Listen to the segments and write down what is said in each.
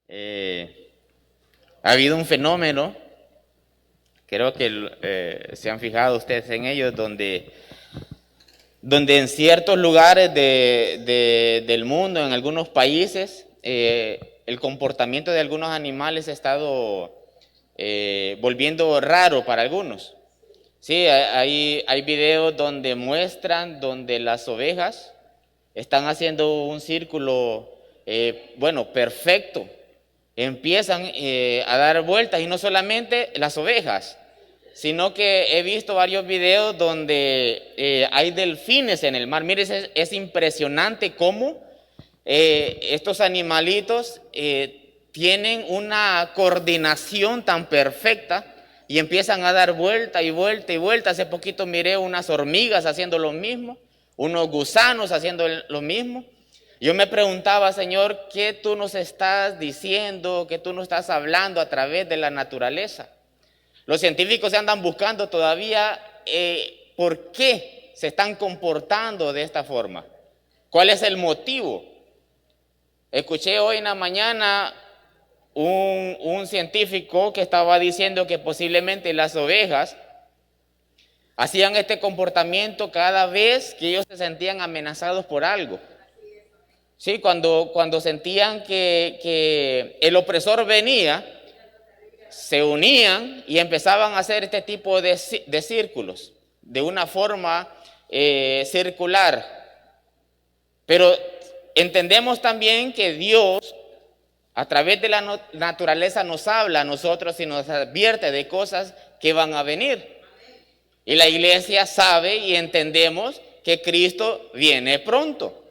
Ha habido un fenómeno, creo que se han fijado ustedes en ello, donde en ciertos lugares del mundo, en algunos países, el comportamiento de algunos animales ha estado volviendo raro para algunos. Sí, hay videos donde muestran donde las ovejas están haciendo un círculo, perfecto. Empiezan a dar vueltas, y no solamente las ovejas, sino que he visto varios videos donde hay delfines en el mar. Mire, es impresionante cómo estos animalitos tienen una coordinación tan perfecta y empiezan a dar vuelta y vuelta y vuelta. Hace poquito miré unas hormigas haciendo lo mismo, unos gusanos haciendo lo mismo. Yo me preguntaba, Señor, ¿qué tú nos estás diciendo, qué tú nos estás hablando a través de la naturaleza? Los científicos se andan buscando todavía por qué se están comportando de esta forma. ¿Cuál es el motivo? Escuché hoy en la mañana un científico que estaba diciendo que posiblemente las ovejas hacían este comportamiento cada vez que ellos se sentían amenazados por algo. Sí, cuando sentían que el opresor venía, se unían y empezaban a hacer este tipo de círculos, de una forma circular. Pero entendemos también que Dios, a través de la naturaleza, nos habla a nosotros y nos advierte de cosas que van a venir. Y la iglesia sabe y entendemos que Cristo viene pronto.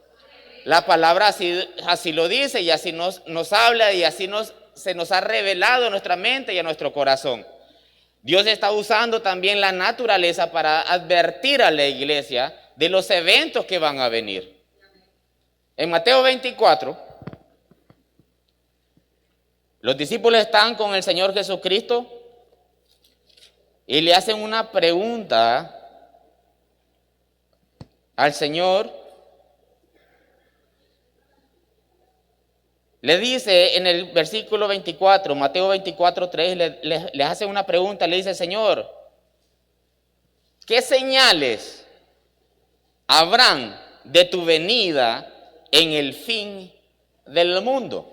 La palabra así lo dice, y así nos habla, y así se nos ha revelado en nuestra mente y en nuestro corazón. Dios está usando también la naturaleza para advertir a la iglesia de los eventos que van a venir. En Mateo 24, los discípulos están con el Señor Jesucristo y le hacen una pregunta al Señor. Le dice en el versículo 24, Mateo 24, 3, le hace una pregunta, le dice: Señor, ¿qué señales habrán de tu venida en el fin del mundo?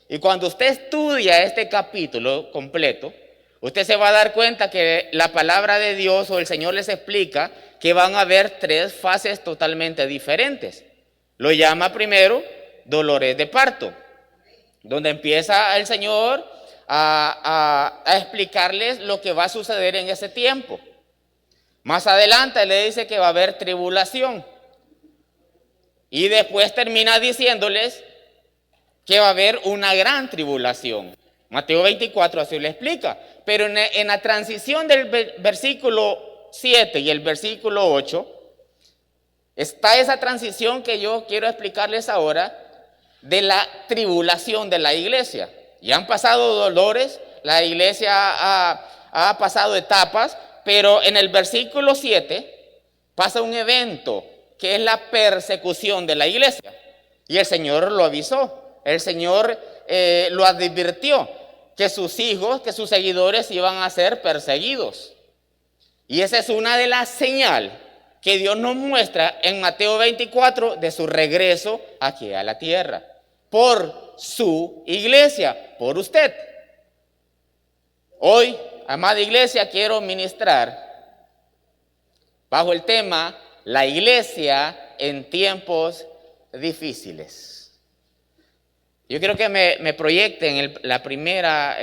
Y cuando usted estudia este capítulo completo, usted se va a dar cuenta que la palabra de Dios o el Señor les explica que van a haber tres fases totalmente diferentes. Lo llama primero dolores de parto, donde empieza el Señor a explicarles lo que va a suceder en ese tiempo. Más adelante le dice que va a haber tribulación. Y después termina diciéndoles que va a haber una gran tribulación. Mateo 24 así le explica. Pero en la transición del versículo 7 y el versículo 8, está esa transición que yo quiero explicarles ahora, de la tribulación de la iglesia. Ya han pasado dolores, la iglesia ha pasado etapas, pero en el versículo 7 pasa un evento que es la persecución de la iglesia. Y el Señor lo avisó, el Señor lo advirtió, que sus hijos, que sus seguidores iban a ser perseguidos. Y esa es una de las señales que Dios nos muestra en Mateo 24 de su regreso aquí a la tierra, por su iglesia, por usted. Hoy, amada iglesia, quiero ministrar bajo el tema: la iglesia en tiempos difíciles. Yo quiero que me proyecten la primera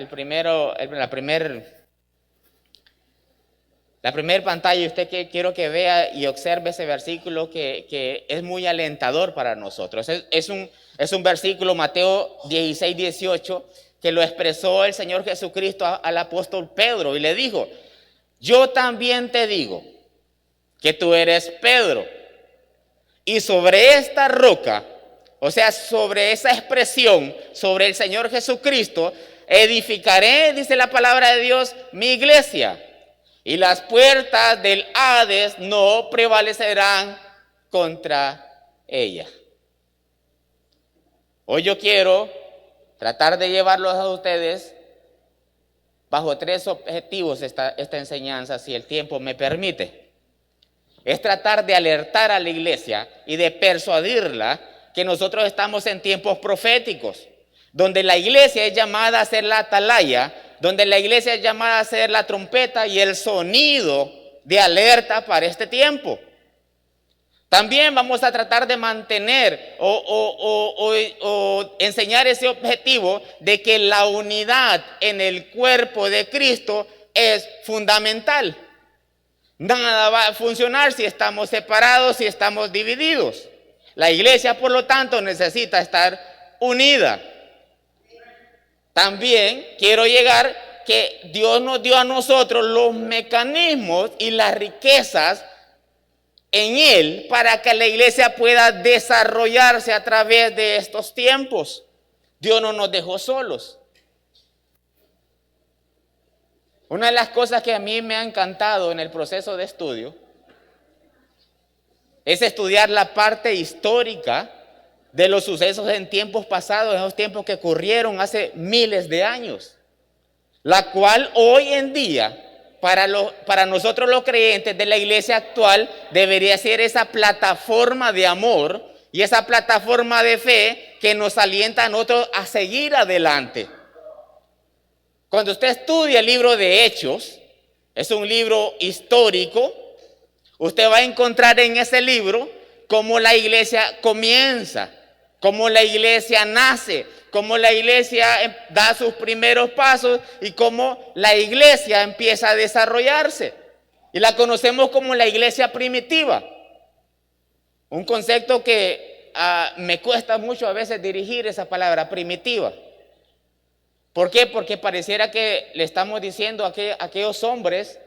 pantalla. Usted quiero que vea y observe ese versículo que es muy alentador para nosotros. Es un versículo, Mateo 16, 18, que lo expresó el Señor Jesucristo al apóstol Pedro y le dijo: yo también te digo que tú eres Pedro, y sobre esta roca, o sea, sobre esa expresión, sobre el Señor Jesucristo, edificaré, dice la palabra de Dios, mi iglesia. Y las puertas del Hades no prevalecerán contra ella. Hoy yo quiero tratar de llevarlos a ustedes bajo 3 objetivos esta enseñanza, si el tiempo me permite. Es tratar de alertar a la iglesia y de persuadirla que nosotros estamos en tiempos proféticos, donde la iglesia es llamada a ser la atalaya, donde la iglesia es llamada a ser la trompeta y el sonido de alerta para este tiempo. También vamos a tratar de mantener o enseñar ese objetivo de que la unidad en el cuerpo de Cristo es fundamental. Nada va a funcionar si estamos separados, si estamos divididos. La iglesia, por lo tanto, necesita estar unida. También quiero llegar que Dios nos dio a nosotros los mecanismos y las riquezas en Él para que la iglesia pueda desarrollarse a través de estos tiempos. Dios no nos dejó solos. Una de las cosas que a mí me ha encantado en el proceso de estudio es estudiar la parte histórica de los sucesos en tiempos pasados, en esos tiempos que ocurrieron hace miles de años, la cual hoy en día, para nosotros los creyentes de la iglesia actual, debería ser esa plataforma de amor y esa plataforma de fe que nos alienta a nosotros a seguir adelante. Cuando usted estudia el libro de Hechos, es un libro histórico, usted va a encontrar en ese libro cómo la iglesia comienza, cómo la iglesia nace, cómo la iglesia da sus primeros pasos y cómo la iglesia empieza a desarrollarse. Y la conocemos como la iglesia primitiva. Un concepto que me cuesta mucho a veces dirigir esa palabra, primitiva. ¿Por qué? Porque pareciera que le estamos diciendo a aquellos hombres,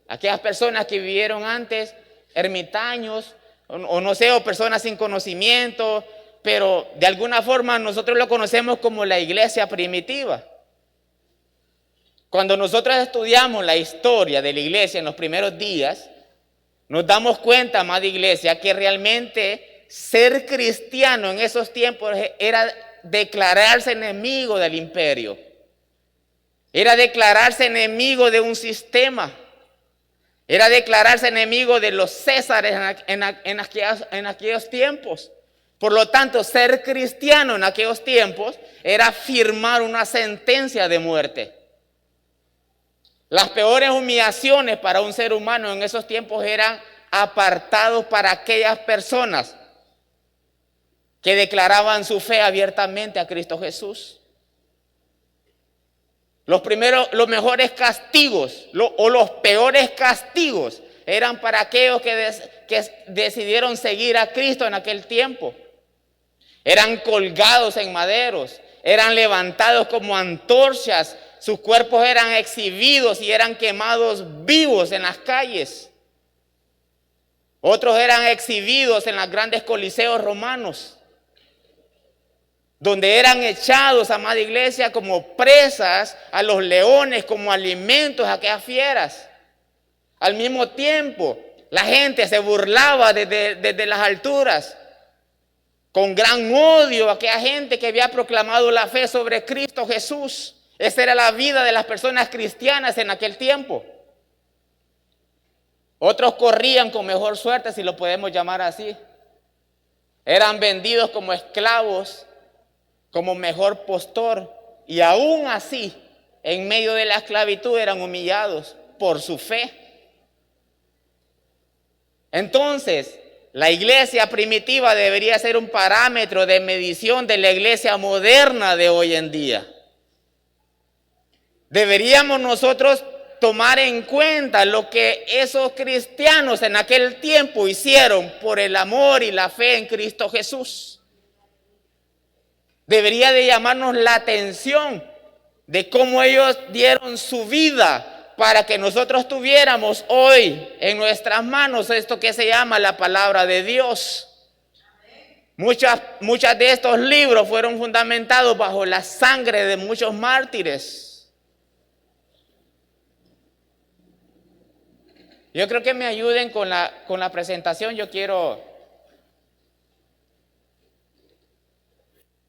a aquellas personas que vivieron antes, ermitaños, o no sé, o personas sin conocimiento, pero de alguna forma nosotros lo conocemos como la iglesia primitiva. Cuando nosotros estudiamos la historia de la iglesia en los primeros días, nos damos cuenta, amada iglesia, que realmente ser cristiano en esos tiempos era declararse enemigo del imperio. Era declararse enemigo de un sistema. Era declararse enemigo de los césares en aquellos tiempos. Por lo tanto, ser cristiano en aquellos tiempos era firmar una sentencia de muerte. Las peores humillaciones para un ser humano en esos tiempos eran apartados para aquellas personas que declaraban su fe abiertamente a Cristo Jesús. Los mejores castigos o los peores castigos eran para aquellos que decidieron seguir a Cristo en aquel tiempo. Eran colgados en maderos, eran levantados como antorchas, sus cuerpos eran exhibidos y eran quemados vivos en las calles. Otros eran exhibidos en los grandes coliseos romanos, donde eran echados, amada iglesia, como presas a los leones, como alimentos a aquellas fieras. Al mismo tiempo, la gente se burlaba desde las alturas, con gran odio a aquella gente que había proclamado la fe sobre Cristo Jesús. Esa era la vida de las personas cristianas en aquel tiempo. Otros corrían con mejor suerte, si lo podemos llamar así. Eran vendidos como esclavos, como mejor postor, y aún así, en medio de la esclavitud, eran humillados por su fe. Entonces, la iglesia primitiva debería ser un parámetro de medición de la iglesia moderna de hoy en día. Deberíamos nosotros tomar en cuenta lo que esos cristianos en aquel tiempo hicieron por el amor y la fe en Cristo Jesús. Debería de llamarnos la atención de cómo ellos dieron su vida para que nosotros tuviéramos hoy en nuestras manos esto que se llama la palabra de Dios. Muchas de estos libros fueron fundamentados bajo la sangre de muchos mártires. Yo creo que me ayuden con la presentación. Yo quiero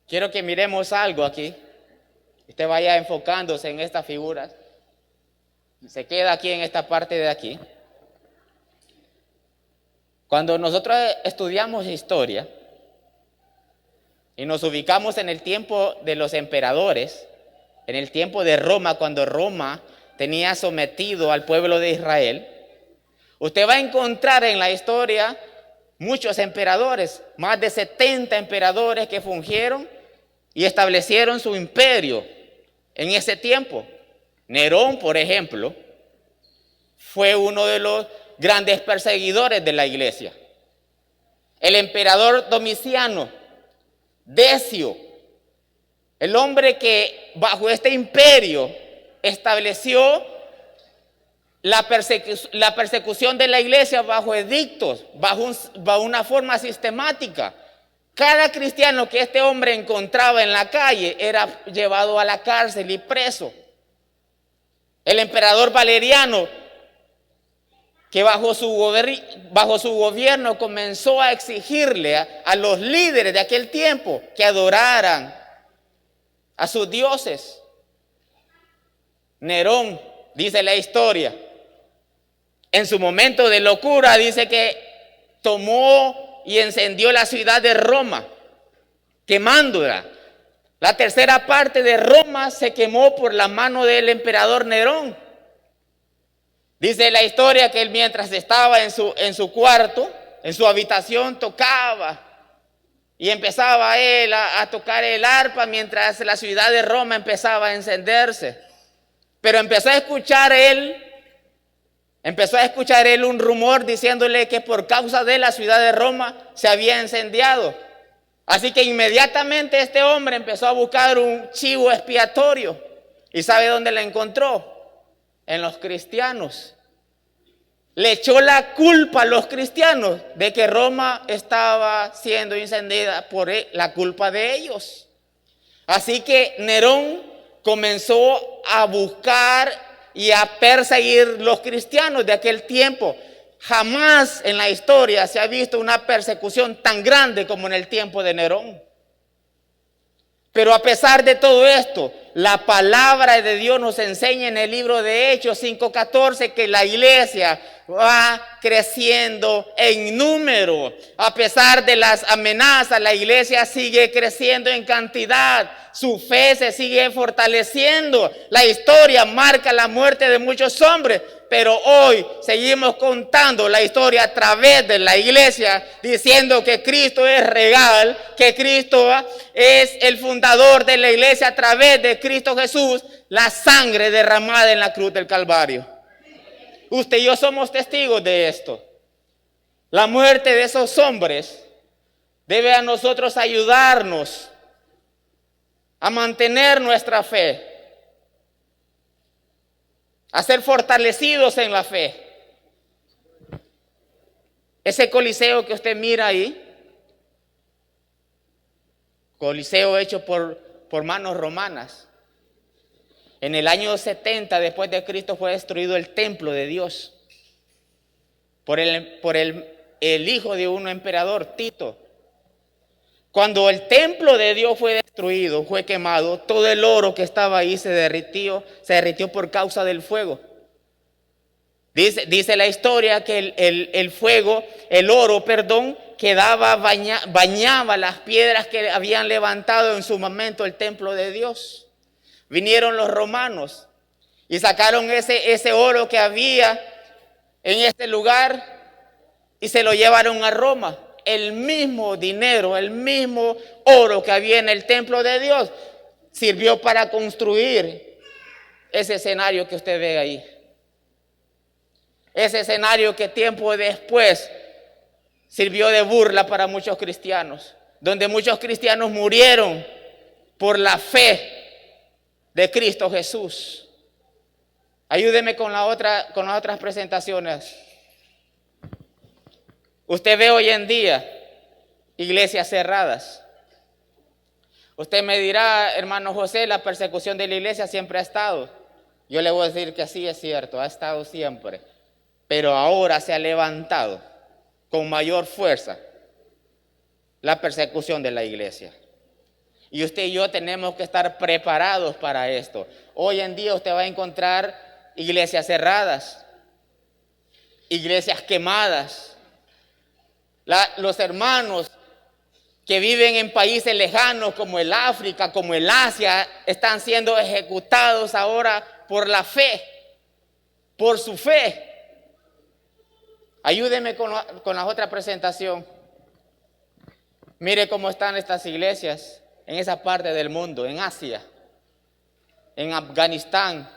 que miremos algo aquí. Usted vaya enfocándose en estas figuras. Se queda aquí en esta parte de aquí. Cuando nosotros estudiamos historia y nos ubicamos en el tiempo de los emperadores, en el tiempo de Roma, cuando Roma tenía sometido al pueblo de Israel, usted va a encontrar en la historia muchos emperadores, más de 70 emperadores que fungieron y establecieron su imperio en ese tiempo. Nerón, por ejemplo, fue uno de los grandes perseguidores de la iglesia. El emperador Domiciano, Decio, el hombre que bajo este imperio estableció la persecución de la iglesia bajo edictos, bajo una forma sistemática. Cada cristiano que este hombre encontraba en la calle era llevado a la cárcel y preso. El emperador Valeriano, que bajo su gobierno comenzó a exigirle a los líderes de aquel tiempo que adoraran a sus dioses. Nerón, dice la historia, en su momento de locura, dice que tomó y encendió la ciudad de Roma, quemándola. La tercera parte de Roma se quemó por la mano del emperador Nerón. Dice la historia que él, mientras estaba en su cuarto, en su habitación, tocaba y empezaba él a tocar el arpa mientras la ciudad de Roma empezaba a encenderse. Pero empezó a escuchar él un rumor diciéndole que por causa de la ciudad de Roma se había incendiado. Así que inmediatamente este hombre empezó a buscar un chivo expiatorio. ¿Y sabe dónde lo encontró? En los cristianos. Le echó la culpa a los cristianos de que Roma estaba siendo incendiada por la culpa de ellos. Así que Nerón comenzó a buscar y a perseguir los cristianos de aquel tiempo. Jamás en la historia se ha visto una persecución tan grande como en el tiempo de Nerón. Pero a pesar de todo esto, la palabra de Dios nos enseña en el libro de Hechos 5:14 que la iglesia va creciendo en número. A pesar de las amenazas, la iglesia sigue creciendo en cantidad. Su fe se sigue fortaleciendo. La historia marca la muerte de muchos hombres, pero hoy seguimos contando la historia a través de la iglesia, diciendo que Cristo es real, que Cristo es el fundador de la iglesia a través de Cristo Jesús, la sangre derramada en la cruz del Calvario. Usted y yo somos testigos de esto. La muerte de esos hombres debe a nosotros ayudarnos a mantener nuestra fe, a ser fortalecidos en la fe. Ese coliseo que usted mira ahí, coliseo hecho por manos romanas. En el año 70 después de Cristo fue destruido el templo de Dios por el hijo de un emperador, Tito. Cuando el templo de Dios fue destruido, fue quemado, todo el oro que estaba ahí se derritió por causa del fuego. Dice la historia que el oro, bañaba las piedras que habían levantado en su momento el templo de Dios. Vinieron los romanos y sacaron ese oro que había en este lugar y se lo llevaron a Roma. El mismo dinero, el mismo oro que había en el templo de Dios sirvió para construir ese escenario que usted ve ahí. Ese escenario que tiempo después sirvió de burla para muchos cristianos, donde muchos cristianos murieron por la fe de Cristo Jesús. Ayúdeme con las otras presentaciones. Usted ve hoy en día iglesias cerradas. Usted me dirá, hermano José, la persecución de la iglesia siempre ha estado. Yo le voy a decir que sí es cierto, ha estado siempre. Pero ahora se ha levantado con mayor fuerza la persecución de la iglesia. Y usted y yo tenemos que estar preparados para esto. Hoy en día usted va a encontrar iglesias cerradas, iglesias quemadas. Los hermanos que viven en países lejanos como el África, como el Asia, están siendo ejecutados ahora por la fe, por su fe. Ayúdeme con la otra presentación. Mire cómo están estas iglesias en esa parte del mundo, en Asia, en Afganistán,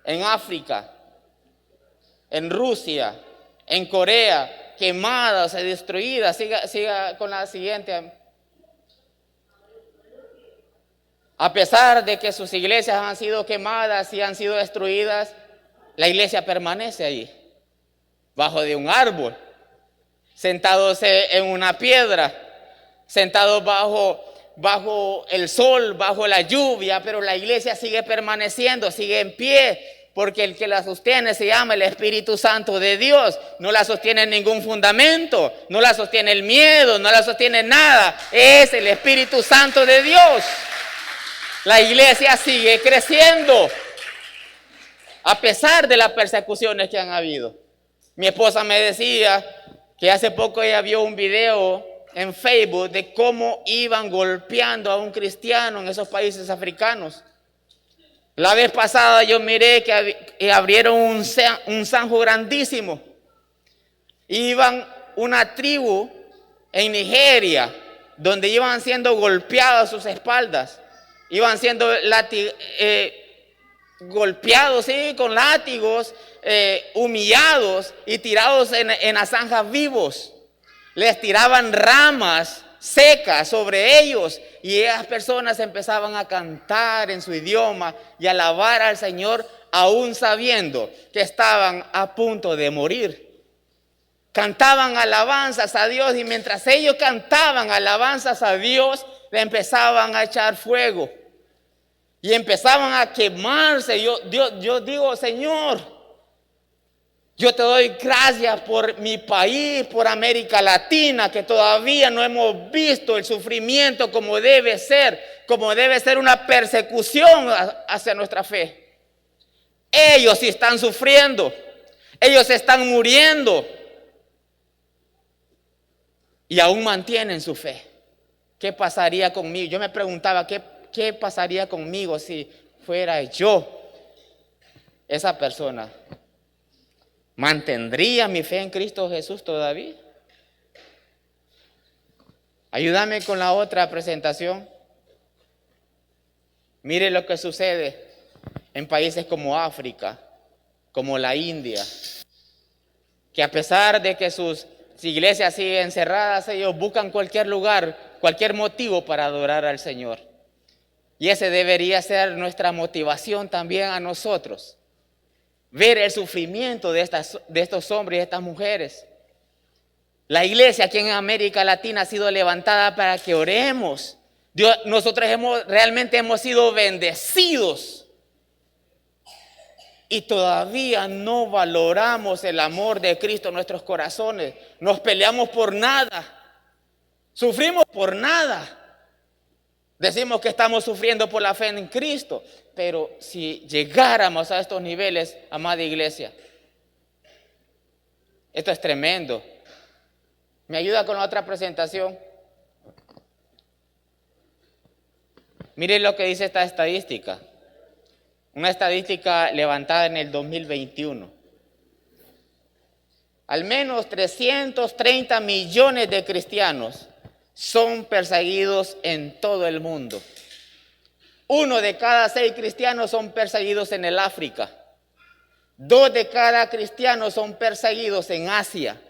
en África, en Rusia, en Corea, quemadas y destruidas. Siga con la siguiente. A pesar de que sus iglesias han sido quemadas y han sido destruidas, la iglesia permanece allí, bajo de un árbol, sentados en una piedra, sentados bajo el sol, bajo la lluvia, pero la iglesia sigue permaneciendo, sigue en pie, porque el que la sostiene se llama el Espíritu Santo de Dios. No la sostiene ningún fundamento, no la sostiene el miedo, no la sostiene nada, es el Espíritu Santo de Dios. La iglesia sigue creciendo, a pesar de las persecuciones que han habido. Mi esposa me decía que hace poco ella vio un video en Facebook de cómo iban golpeando a un cristiano en esos países africanos. La vez pasada yo miré que abrieron un zanjo grandísimo. Iban una tribu en Nigeria, donde iban siendo golpeados a sus espaldas. Iban siendo golpeados, ¿sí?, con látigos, humillados y tirados en las zanjas vivos. Les tiraban ramas secas sobre ellos y esas personas empezaban a cantar en su idioma y a alabar al Señor, aún sabiendo que estaban a punto de morir. Cantaban alabanzas a Dios y mientras ellos cantaban alabanzas a Dios, le empezaban a echar fuego y empezaban a quemarse. Yo digo, Señor, yo te doy gracias por mi país, por América Latina, que todavía no hemos visto el sufrimiento como debe ser una persecución hacia nuestra fe. Ellos sí están sufriendo, ellos están muriendo y aún mantienen su fe. ¿Qué pasaría conmigo? Yo me preguntaba, ¿qué pasaría conmigo si fuera yo esa persona? ¿Mantendría mi fe en Cristo Jesús todavía? Ayúdame con la otra presentación. Mire lo que sucede en países como África, como la India, que a pesar de que sus iglesias siguen cerradas, ellos buscan cualquier lugar, cualquier motivo para adorar al Señor. Y ese debería ser nuestra motivación también a nosotros. Ver el sufrimiento de estos hombres y estas mujeres. La iglesia aquí en América Latina ha sido levantada para que oremos. Nosotros realmente hemos sido bendecidos. Y todavía no valoramos el amor de Cristo en nuestros corazones. Nos peleamos por nada. Sufrimos por nada. Decimos que estamos sufriendo por la fe en Cristo, pero si llegáramos a estos niveles, amada iglesia, esto es tremendo. ¿Me ayuda con la otra presentación? Miren lo que dice esta estadística. Una estadística levantada en el 2021. Al menos 330 millones de cristianos son perseguidos en todo el mundo. 1 de cada 6 cristianos son perseguidos en el África. 2 de cada cristianos son perseguidos en Asia.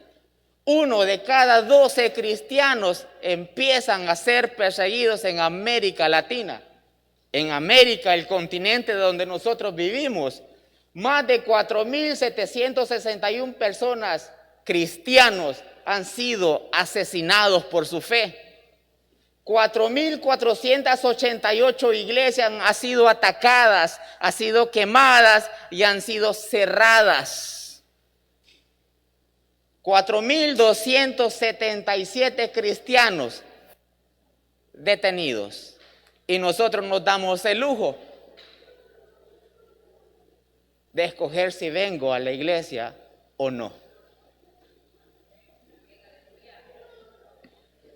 1 de cada 12 cristianos empiezan a ser perseguidos en América Latina. En América, el continente donde nosotros vivimos, más de 4.761 personas cristianos han sido asesinados por su fe. 4.488 iglesias han sido atacadas, han sido quemadas y han sido cerradas. 4.277 cristianos detenidos y nosotros nos damos el lujo de escoger si vengo a la iglesia o no.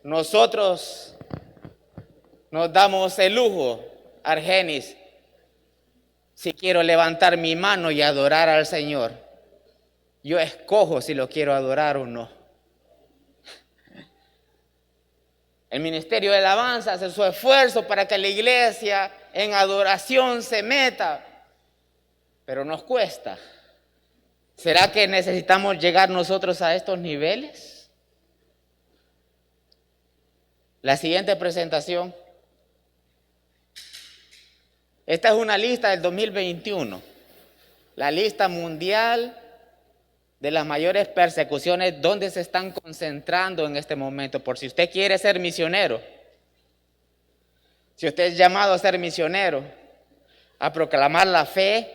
Nosotros nos damos el lujo, Argenis, si quiero levantar mi mano y adorar al Señor. Yo escojo si lo quiero adorar o no. El ministerio de alabanza hace su esfuerzo para que la iglesia en adoración se meta, pero nos cuesta. ¿Será que necesitamos llegar nosotros a estos niveles? La siguiente presentación. Esta es una lista del 2021, la lista mundial de las mayores persecuciones donde se están concentrando en este momento. Por si usted quiere ser misionero, si usted es llamado a ser misionero, a proclamar la fe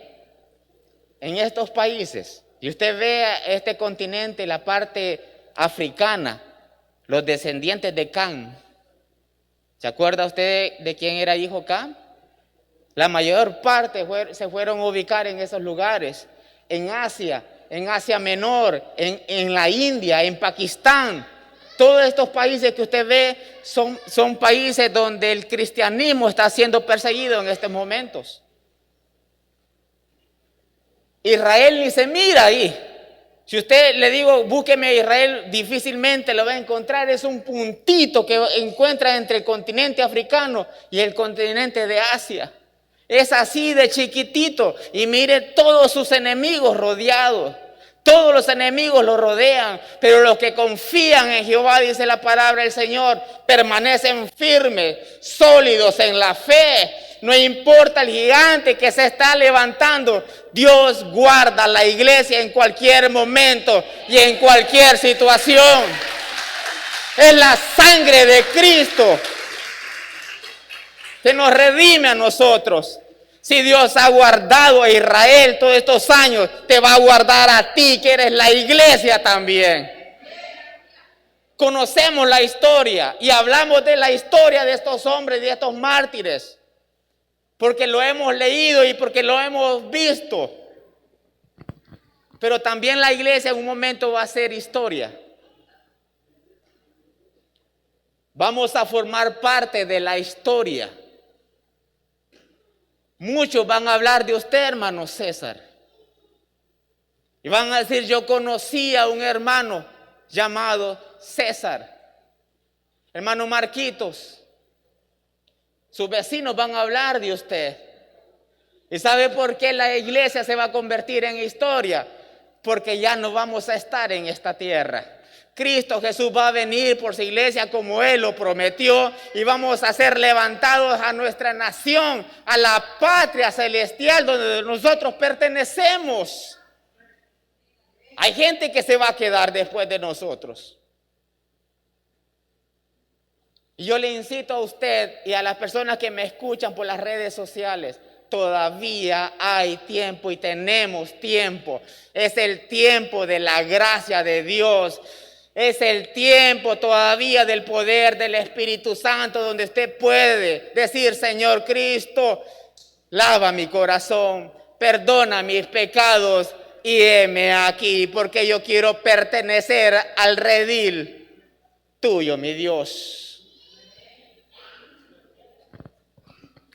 en estos países, y usted ve este continente, la parte africana, los descendientes de Cam. ¿Se acuerda usted de quién era hijo Cam? La mayor parte se fueron a ubicar en esos lugares, en Asia Menor, en la India, en Pakistán. Todos estos países que usted ve son países donde el cristianismo está siendo perseguido en estos momentos. Israel ni se mira ahí. Si usted le digo, búsqueme a Israel, difícilmente lo va a encontrar. Es un puntito que encuentra entre el continente africano y el continente de Asia. Es así de chiquitito. Y mire todos sus enemigos rodeados. Todos los enemigos lo rodean. Pero los que confían en Jehová, dice la palabra del Señor, permanecen firmes, sólidos en la fe. No importa el gigante que se está levantando, Dios guarda la iglesia en cualquier momento y en cualquier situación. Es la sangre de Cristo que nos redime a nosotros. Si Dios ha guardado a Israel todos estos años, te va a guardar a ti, que eres la iglesia también. Conocemos la historia y hablamos de la historia de estos hombres, de estos mártires, porque lo hemos leído y porque lo hemos visto. Pero también la iglesia en un momento va a ser historia. Vamos a formar parte de la historia. Muchos van a hablar de usted, hermano César. Y van a decir, yo conocí a un hermano llamado César. Hermano Marquitos. Sus vecinos van a hablar de usted. ¿Y sabe por qué la iglesia se va a convertir en historia? Porque ya no vamos a estar en esta tierra. Cristo Jesús va a venir por su iglesia como Él lo prometió y vamos a ser levantados a nuestra nación, a la patria celestial donde nosotros pertenecemos. Hay gente que se va a quedar después de nosotros. Y yo le incito a usted y a las personas que me escuchan por las redes sociales, todavía hay tiempo y tenemos tiempo. Es el tiempo de la gracia de Dios. Es el tiempo todavía del poder del Espíritu Santo, donde usted puede decir, Señor Cristo, lava mi corazón, perdona mis pecados y heme aquí, porque yo quiero pertenecer al redil tuyo, mi Dios.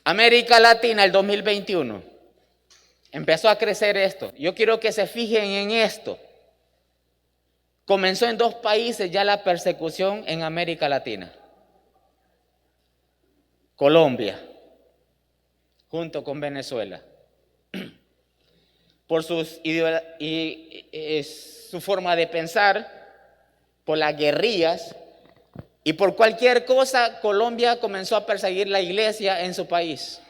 América Latina, el 2021, empezó a crecer esto. Yo quiero que se fijen en esto. Comenzó en 2 países ya la persecución en América Latina. Colombia, junto con Venezuela. Por su forma de pensar, por las guerrillas y por cualquier cosa, Colombia comenzó a perseguir la iglesia en su país.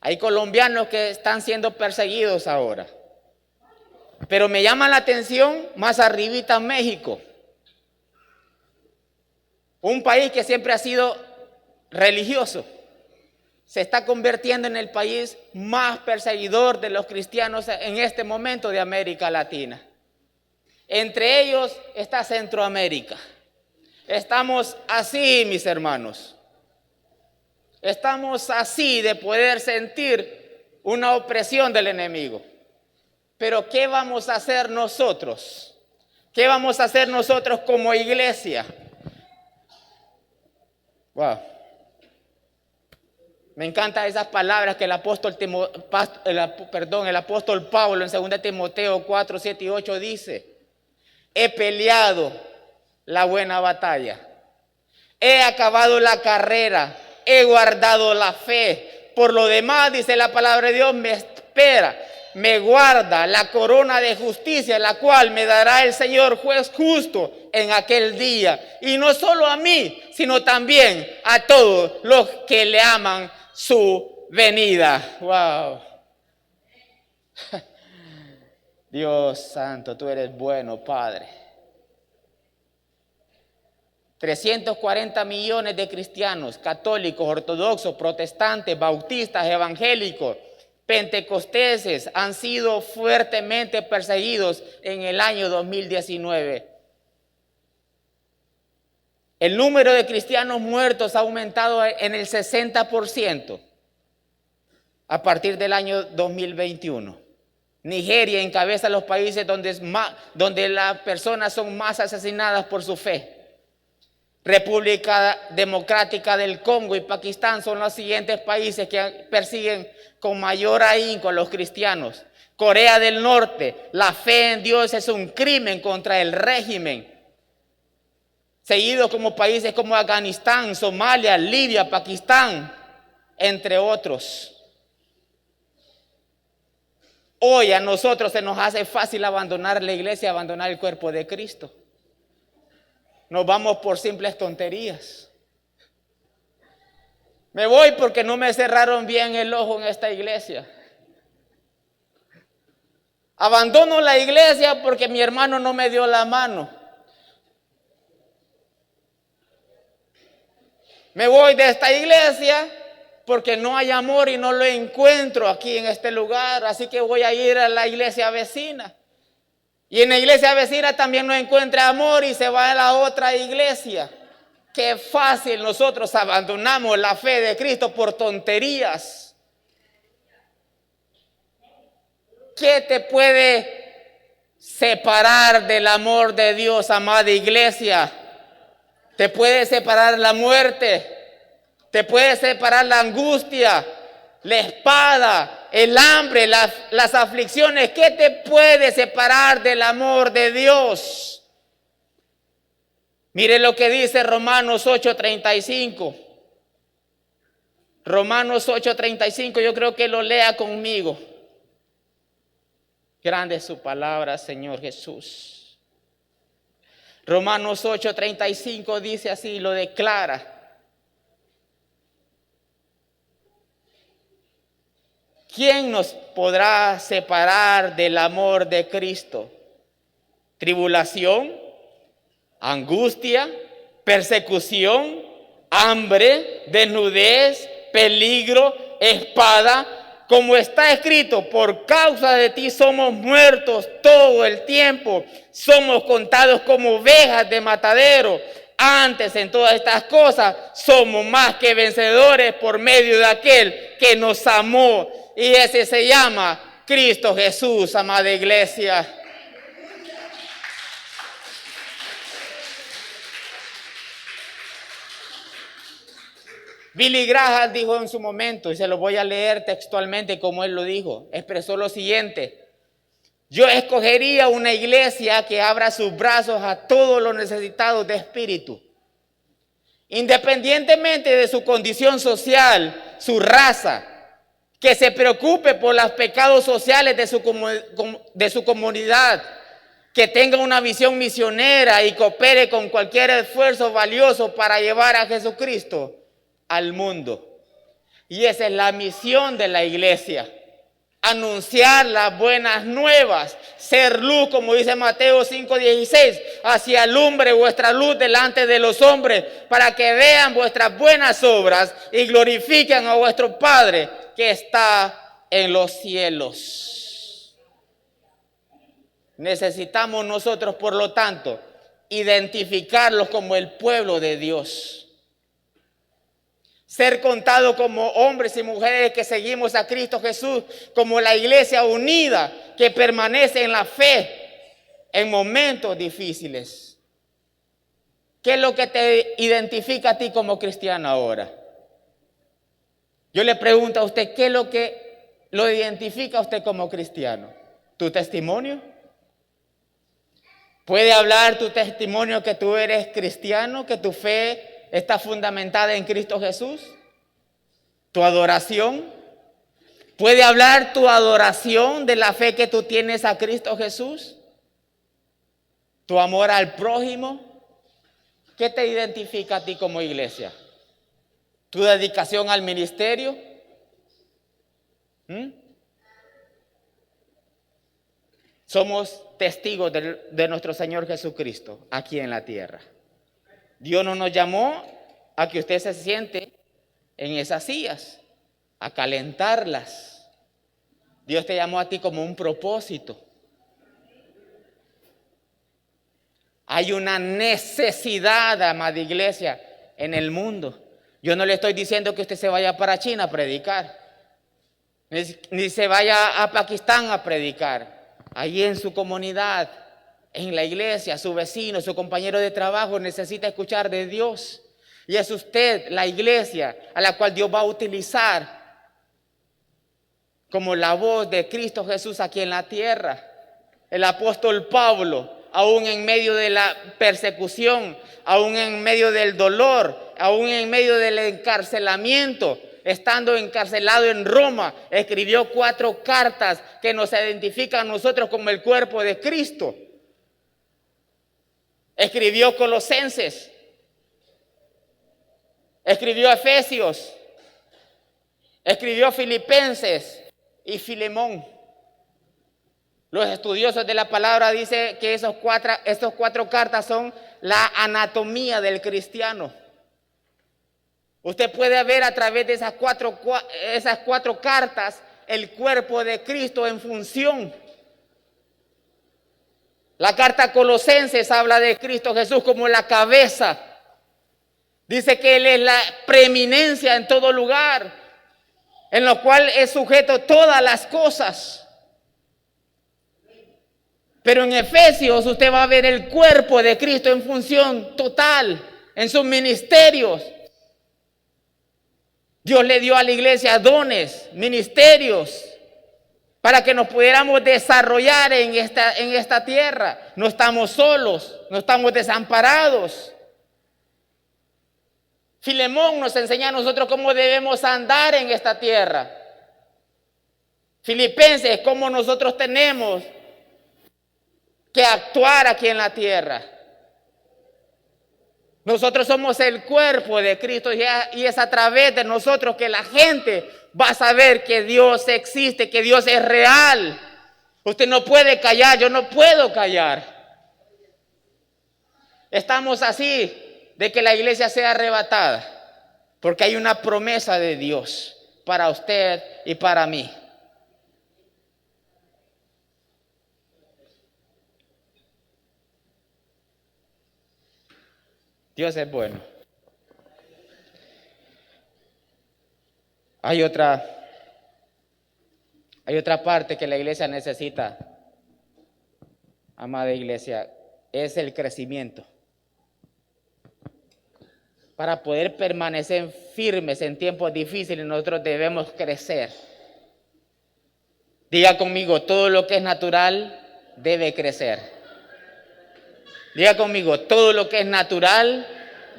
Hay colombianos que están siendo perseguidos ahora. Pero me llama la atención más arribita México. Un país que siempre ha sido religioso. Se está convirtiendo en el país más perseguidor de los cristianos en este momento de América Latina. Entre ellos está Centroamérica. Estamos así, mis hermanos. Estamos así de poder sentir una opresión del enemigo. Pero ¿qué vamos a hacer nosotros? ¿Qué vamos a hacer nosotros como iglesia? Wow. Me encantan esas palabras que el apóstol Pablo en 2 Timoteo 4, 7 y 8 dice: he peleado la buena batalla, he acabado la carrera, he guardado la fe. Por lo demás, dice la palabra de Dios, me espera, me guarda la corona de justicia, la cual me dará el Señor juez justo en aquel día. Y no solo a mí, sino también a todos los que le aman su venida. Wow. Dios santo, tú eres bueno, Padre. 340 millones de cristianos, católicos, ortodoxos, protestantes, bautistas, evangélicos, pentecosteses han sido fuertemente perseguidos en el año 2019. El número de cristianos muertos ha aumentado en el 60% a partir del año 2021. Nigeria encabeza los países donde las personas son más asesinadas por su fe. República Democrática del Congo y Pakistán son los siguientes países que persiguen con mayor ahínco a los cristianos. Corea del Norte, la fe en Dios es un crimen contra el régimen. Seguidos como países como Afganistán, Somalia, Libia, Pakistán, entre otros. Hoy a nosotros se nos hace fácil abandonar la iglesia, abandonar el cuerpo de Cristo. Nos vamos por simples tonterías. Me voy porque no me cerraron bien el ojo en esta iglesia. Abandono la iglesia porque mi hermano no me dio la mano. Me voy de esta iglesia porque no hay amor y no lo encuentro aquí en este lugar, así que voy a ir a la iglesia vecina. Y en la iglesia vecina también no encuentra amor y se va a la otra iglesia. Qué fácil nosotros abandonamos la fe de Cristo por tonterías. ¿Qué te puede separar del amor de Dios, amada iglesia? Te puede separar la muerte, te puede separar la angustia, la espada, el hambre, las aflicciones. ¿Qué te puede separar del amor de Dios? Mire lo que dice Romanos 8:35. Romanos 8:35, yo creo que lo lea conmigo. Grande es su palabra, Señor Jesús. Romanos 8:35 dice así, lo declara. ¿Quién nos podrá separar del amor de Cristo? ¿Tribulación? ¿Angustia? ¿Persecución? ¿Hambre? ¿Desnudez? ¿Peligro? ¿Espada? Como está escrito, por causa de ti somos muertos todo el tiempo, somos contados como ovejas de matadero. Antes, en todas estas cosas, somos más que vencedores por medio de aquel que nos amó. Y ese se llama Cristo Jesús, amada iglesia. Billy Graham dijo en su momento, y se lo voy a leer textualmente como él lo dijo, expresó lo siguiente: yo escogería una iglesia que abra sus brazos a todos los necesitados de espíritu, independientemente de su condición social, su raza, que se preocupe por los pecados sociales de su comunidad, que tenga una visión misionera y coopere con cualquier esfuerzo valioso para llevar a Jesucristo al mundo. Y esa es la misión de la iglesia: anunciar las buenas nuevas, ser luz, como dice Mateo 5:16, así alumbre vuestra luz delante de los hombres, para que vean vuestras buenas obras y glorifiquen a vuestro Padre que está en los cielos. Necesitamos nosotros, por lo tanto, identificarlos como el pueblo de Dios. ser contado como hombres y mujeres que seguimos a Cristo Jesús, como la iglesia unida que permanece en la fe en momentos difíciles. ¿Qué es lo que te identifica a ti como cristiano ahora? Yo le pregunto a usted, ¿qué es lo que lo identifica a usted como cristiano? ¿Tu testimonio? ¿Puede hablar tu testimonio que tú eres cristiano, que tu fe está fundamentada en Cristo Jesús? ¿Tu adoración? ¿Puede hablar tu adoración de la fe que tú tienes a Cristo Jesús? ¿Tu amor al prójimo? ¿Qué te identifica a ti como iglesia? ¿Tu dedicación al ministerio? Somos testigos de nuestro Señor Jesucristo aquí en la tierra. Dios no nos llamó a que usted se siente en esas sillas, a calentarlas. Dios te llamó a ti como un propósito. Hay una necesidad, amada iglesia, en el mundo. Yo no le estoy diciendo que usted se vaya para China a predicar, ni se vaya a Pakistán a predicar. Allí en su comunidad, en la iglesia, su vecino, su compañero de trabajo necesita escuchar de Dios. Y es usted, la iglesia, a la cual Dios va a utilizar como la voz de Cristo Jesús aquí en la tierra. El apóstol Pablo, aún en medio de la persecución, aún en medio del dolor, aún en medio del encarcelamiento, estando encarcelado en Roma, escribió 4 cartas que nos identifican a nosotros como el cuerpo de Cristo. Escribió Colosenses, escribió Efesios, escribió Filipenses y Filemón. Los estudiosos de la palabra dicen que esas 4 cartas son la anatomía del cristiano. Usted puede ver a través de esas cuatro cartas el cuerpo de Cristo en función. La carta a Colosenses habla de Cristo Jesús como la cabeza. Dice que Él es la preeminencia en todo lugar, en lo cual es sujeto todas las cosas. Pero en Efesios usted va a ver el cuerpo de Cristo en función total, en sus ministerios. Dios le dio a la iglesia dones, ministerios, para que nos pudiéramos desarrollar en esta tierra. No estamos solos, no estamos desamparados. Filemón nos enseña a nosotros cómo debemos andar en esta tierra. Filipenses, cómo nosotros tenemos que actuar aquí en la tierra. Nosotros somos el cuerpo de Cristo y es a través de nosotros que la gente va a saber que Dios existe, que Dios es real. Usted no puede callar, yo no puedo callar. Estamos así de que la iglesia sea arrebatada, porque hay una promesa de Dios para usted y para mí. Dios es bueno. Hay otra parte que la iglesia necesita, amada iglesia, es el crecimiento. Para poder permanecer firmes en tiempos difíciles, nosotros debemos crecer. Diga conmigo, todo lo que es natural debe crecer. Diga conmigo, todo lo que es natural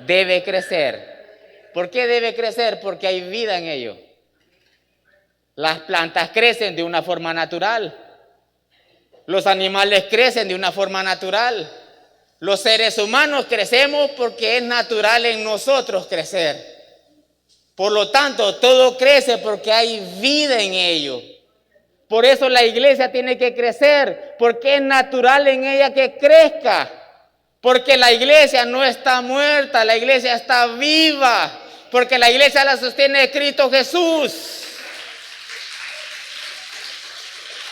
debe crecer. ¿Por qué debe crecer? Porque hay vida en ello. Las plantas crecen de una forma natural. Los animales crecen de una forma natural. Los seres humanos crecemos porque es natural en nosotros crecer. Por lo tanto, todo crece porque hay vida en ello. Por eso la iglesia tiene que crecer, porque es natural en ella que crezca. Porque la iglesia no está muerta, la iglesia está viva. Porque la iglesia la sostiene Cristo Jesús.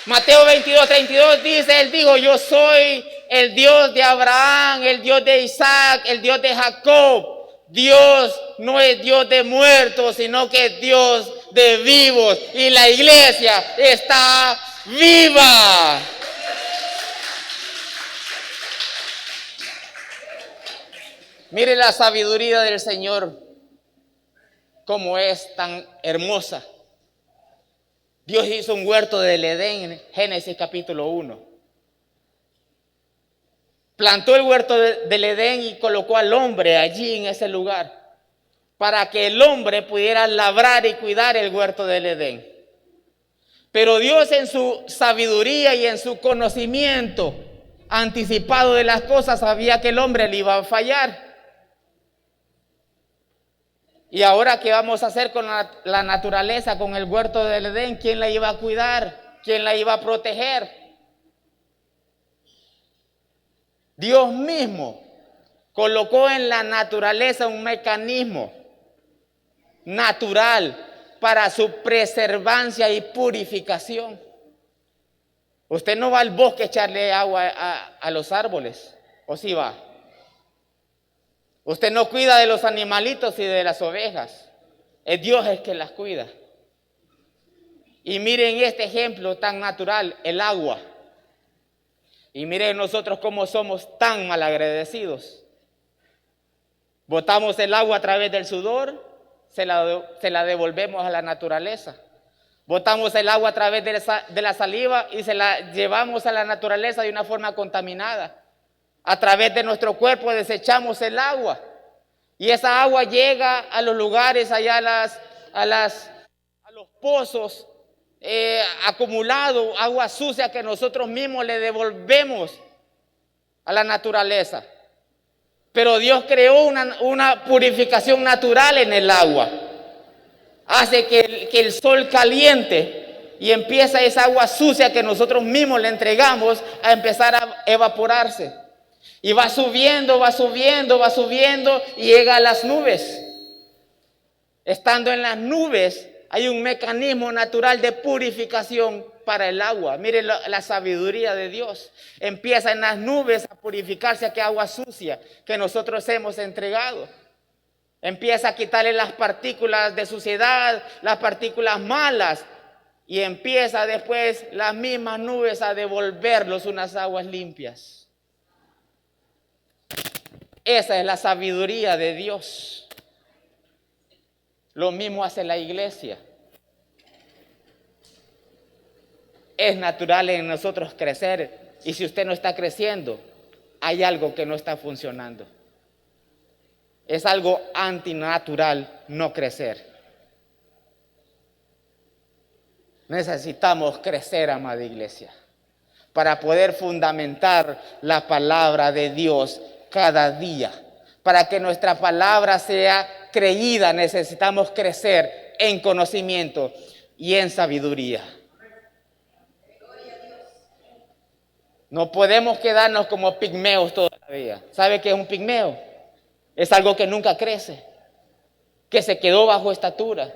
Mateo 22:32 dice, Él dijo, yo soy el Dios de Abraham, el Dios de Isaac, el Dios de Jacob. Dios no es Dios de muertos, sino que es Dios de vivos. Y la iglesia está viva. Mire la sabiduría del Señor, cómo es tan hermosa. Dios hizo un huerto del Edén en Génesis capítulo 1. Plantó el huerto del Edén y colocó al hombre allí en ese lugar para que el hombre pudiera labrar y cuidar el huerto del Edén. Pero Dios, en su sabiduría y en su conocimiento anticipado de las cosas, sabía que el hombre le iba a fallar. Y ahora, ¿qué vamos a hacer con la naturaleza, con el huerto del Edén? ¿Quién la iba a cuidar? ¿Quién la iba a proteger? Dios mismo colocó en la naturaleza un mecanismo natural para su preservancia y purificación. Usted no va al bosque a echarle agua a los árboles, ¿o sí va? Usted no cuida de los animalitos y de las ovejas. Es Dios el que las cuida. Y miren este ejemplo tan natural, el agua. Y miren nosotros cómo somos tan malagradecidos. Botamos el agua a través del sudor, se la devolvemos a la naturaleza. Botamos el agua a través de la saliva y se la llevamos a la naturaleza de una forma contaminada. A través de nuestro cuerpo desechamos el agua. Y esa agua llega a los lugares, allá a los pozos acumulado, agua sucia que nosotros mismos le devolvemos a la naturaleza. Pero Dios creó una purificación natural en el agua. Hace que el sol caliente y empieza esa agua sucia que nosotros mismos le entregamos a empezar a evaporarse. Y va subiendo, va subiendo, va subiendo y llega a las nubes. Estando en las nubes hay un mecanismo natural de purificación para el agua. Mire la sabiduría de Dios. Empieza en las nubes a purificarse aquella agua sucia que nosotros hemos entregado. Empieza a quitarle las partículas de suciedad, las partículas malas. Y empieza después las mismas nubes a devolverlos unas aguas limpias. Esa es la sabiduría de Dios. Lo mismo hace la iglesia. Es natural en nosotros crecer. Y si usted no está creciendo, hay algo que no está funcionando. Es algo antinatural no crecer. Necesitamos crecer, amada iglesia, para poder fundamentar la palabra de Dios cada día. Para que nuestra palabra sea creída, necesitamos crecer en conocimiento y en sabiduría. No podemos quedarnos como pigmeos todavía. ¿Sabe qué es un pigmeo? Es algo que nunca crece, que se quedó bajo estatura.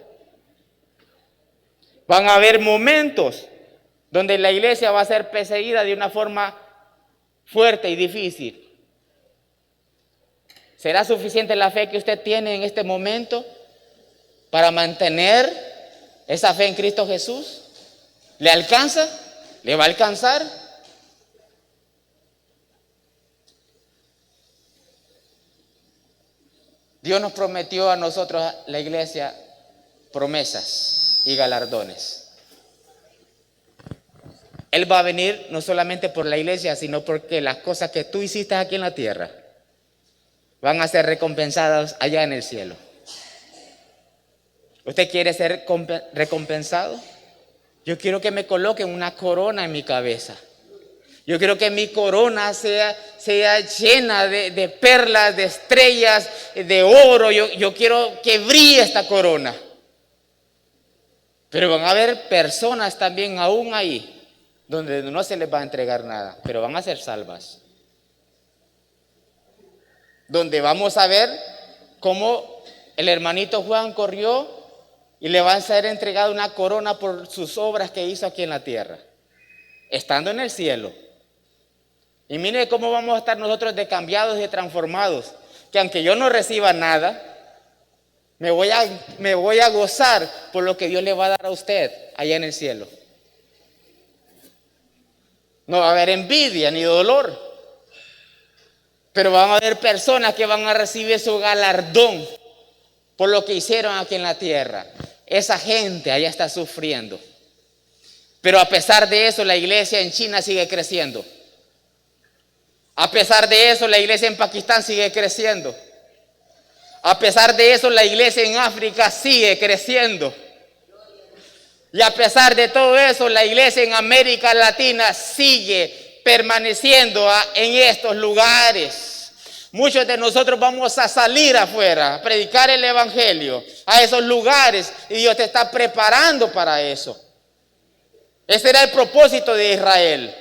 Van a haber momentos donde la iglesia va a ser perseguida de una forma fuerte y difícil. ¿Será suficiente la fe que usted tiene en este momento para mantener esa fe en Cristo Jesús? ¿Le alcanza? ¿Le va a alcanzar? Dios nos prometió a nosotros, la iglesia, promesas y galardones. Él va a venir no solamente por la iglesia, sino porque las cosas que tú hiciste aquí en la tierra van a ser recompensadas allá en el cielo. ¿Usted quiere ser recompensado? Yo quiero que me coloquen una corona en mi cabeza. Yo quiero que mi corona sea llena de perlas, de estrellas, de oro. Yo quiero que brille esta corona. Pero van a haber personas también aún ahí donde no se les va a entregar nada, pero van a ser salvas. Donde vamos a ver cómo el hermanito Juan corrió y le va a ser entregada una corona por sus obras que hizo aquí en la tierra, estando en el cielo. Y mire cómo vamos a estar nosotros de cambiados y de transformados, que aunque yo no reciba nada, Me voy a gozar por lo que Dios le va a dar a usted allá en el cielo. No va a haber envidia ni dolor, pero van a haber personas que van a recibir su galardón por lo que hicieron aquí en la tierra. Esa gente allá está sufriendo, pero a pesar de eso la iglesia en China sigue creciendo. A pesar de eso la iglesia en Pakistán sigue creciendo. A pesar de eso la iglesia en África sigue creciendo. Y a pesar de todo eso, la iglesia en América Latina sigue permaneciendo en estos lugares. Muchos de nosotros vamos a salir afuera, a predicar el evangelio a esos lugares, y Dios te está preparando para eso. Ese era el propósito de Israel,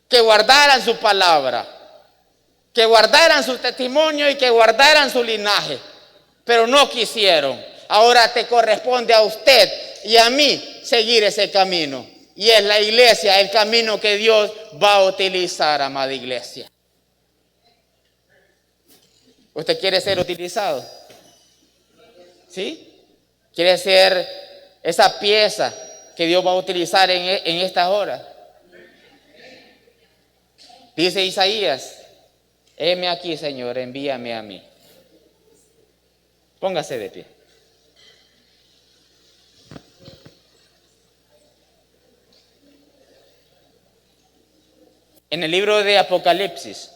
que guardaran su palabra, que guardaran su testimonio y que guardaran su linaje, pero no quisieron. Ahora te corresponde a usted y a mí seguir ese camino, y es la iglesia el camino que Dios va a utilizar, amada iglesia. ¿Usted quiere ser utilizado? ¿Sí? ¿Quiere ser esa pieza que Dios va a utilizar en estas horas? Dice Isaías: heme aquí, Señor, envíame a mí. Póngase de pie. En el libro de Apocalipsis,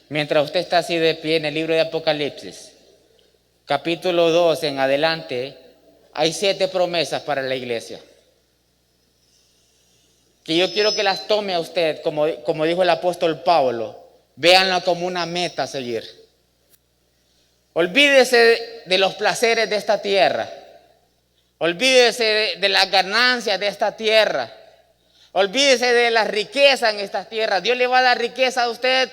mientras usted está así de pie, en el libro de Apocalipsis, capítulo 2 en adelante, hay 7 promesas para la iglesia, que yo quiero que las tome a usted, como dijo el apóstol Pablo, véanla como una meta a seguir. Olvídese de los placeres de esta tierra, olvídese de las ganancias de esta tierra, olvídese de la riqueza en esta tierra. Dios le va a dar riqueza a usted,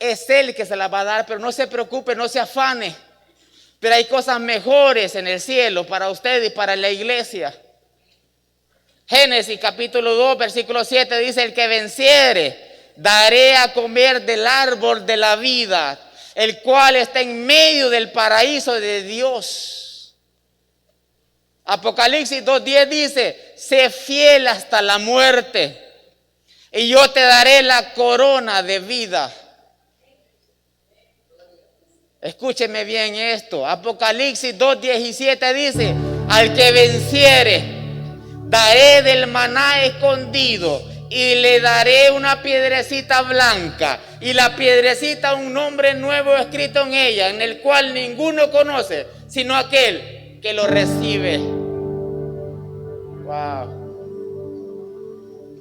es Él que se la va a dar, pero no se preocupe, no se afane. Pero hay cosas mejores en el cielo para usted y para la iglesia. Génesis capítulo 2, versículo 7 dice: el que venciere, daré a comer del árbol de la vida, el cual está en medio del paraíso de Dios. Apocalipsis 2:10 dice: sé fiel hasta la muerte, y yo te daré la corona de vida. Escúcheme bien esto. Apocalipsis 2:17 dice: al que venciere, daré del maná escondido, y le daré una piedrecita blanca, y la piedrecita un nombre nuevo escrito en ella, en el cual ninguno conoce, sino aquel que lo recibe. Wow.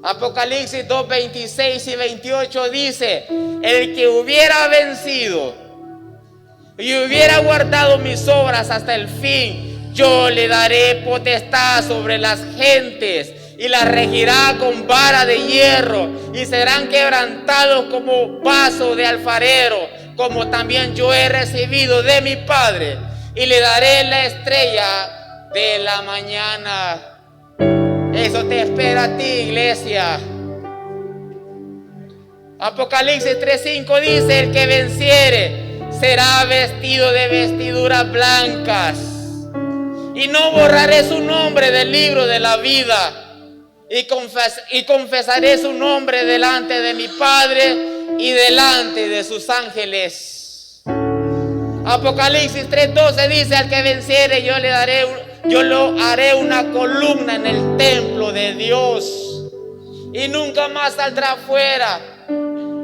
Apocalipsis 2:26 y 28 dice: el que hubiera vencido y hubiera guardado mis obras hasta el fin, yo le daré potestad sobre las gentes, y las regirá con vara de hierro, y serán quebrantados como vaso de alfarero, como también yo he recibido de mi Padre, y le daré la estrella de la mañana. Eso te espera a ti, iglesia. Apocalipsis 3:5 dice: el que venciere será vestido de vestiduras blancas, y no borraré su nombre del libro de la vida, y confesaré su nombre delante de mi Padre y delante de sus ángeles. Apocalipsis 3:12 dice: al que venciere, yo lo haré una columna en el templo de Dios, y nunca más saldrá fuera.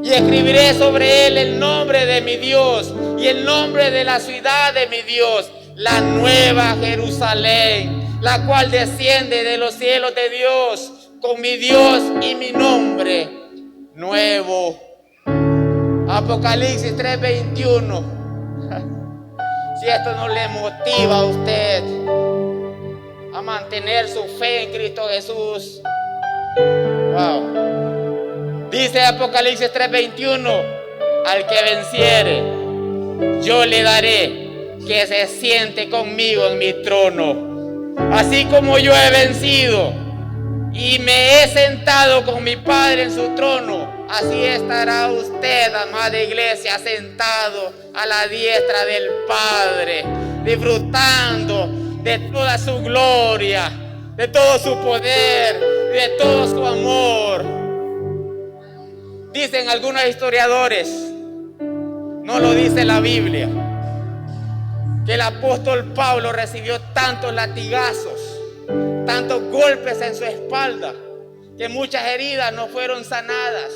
Y escribiré sobre él el nombre de mi Dios y el nombre de la ciudad de mi Dios, la nueva Jerusalén, la cual desciende de los cielos de Dios, con mi Dios y mi nombre nuevo. Apocalipsis 3:21. Si esto no le motiva a usted a mantener su fe en Cristo Jesús. Wow. Dice Apocalipsis 3:21: al que venciere, yo le daré que se siente conmigo en mi trono, así como yo he vencido y me he sentado con mi Padre en su trono. Así estará usted, amada iglesia, sentado a la diestra del Padre, disfrutando de toda su gloria, de todo su poder, de todo su amor. Dicen algunos historiadores, no lo dice la Biblia, que el apóstol Pablo recibió tantos latigazos, tantos golpes en su espalda, que muchas heridas no fueron sanadas.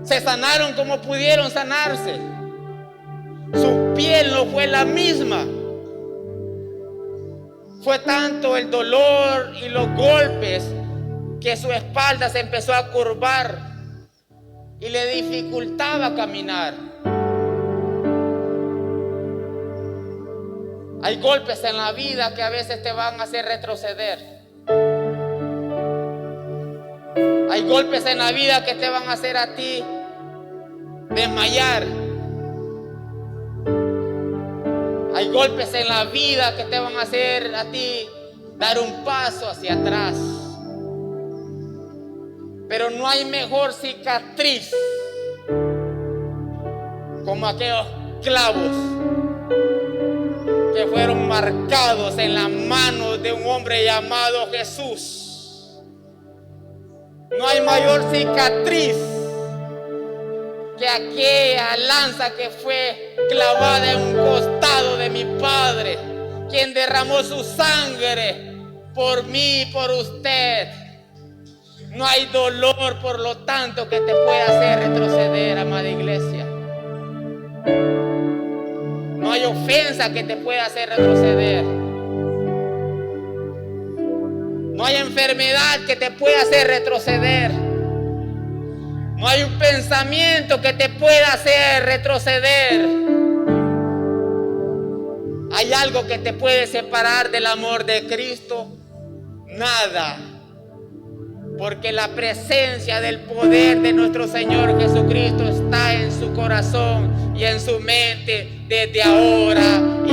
Se sanaron como pudieron sanarse. Su piel no fue la misma. Fue tanto el dolor y los golpes que su espalda se empezó a curvar y le dificultaba caminar. Hay golpes en la vida que a veces te van a hacer retroceder. Hay golpes en la vida que te van a hacer a ti desmayar. Hay golpes en la vida que te van a hacer a ti dar un paso hacia atrás. Pero no hay mejor cicatriz como aquellos clavos que fueron marcados en las manos de un hombre llamado Jesús. No hay mayor cicatriz que aquella lanza que fue clavada en un costado de mi Padre, quien derramó su sangre por mí y por usted. No hay dolor, por lo tanto, que te pueda hacer retroceder, amada iglesia. No hay ofensa que te pueda hacer retroceder. No hay enfermedad que te pueda hacer retroceder. No hay un pensamiento que te pueda hacer retroceder. ¿Hay algo que te puede separar del amor de Cristo? Nada. Porque la presencia del poder de nuestro Señor Jesucristo está en su corazón y en su mente desde ahora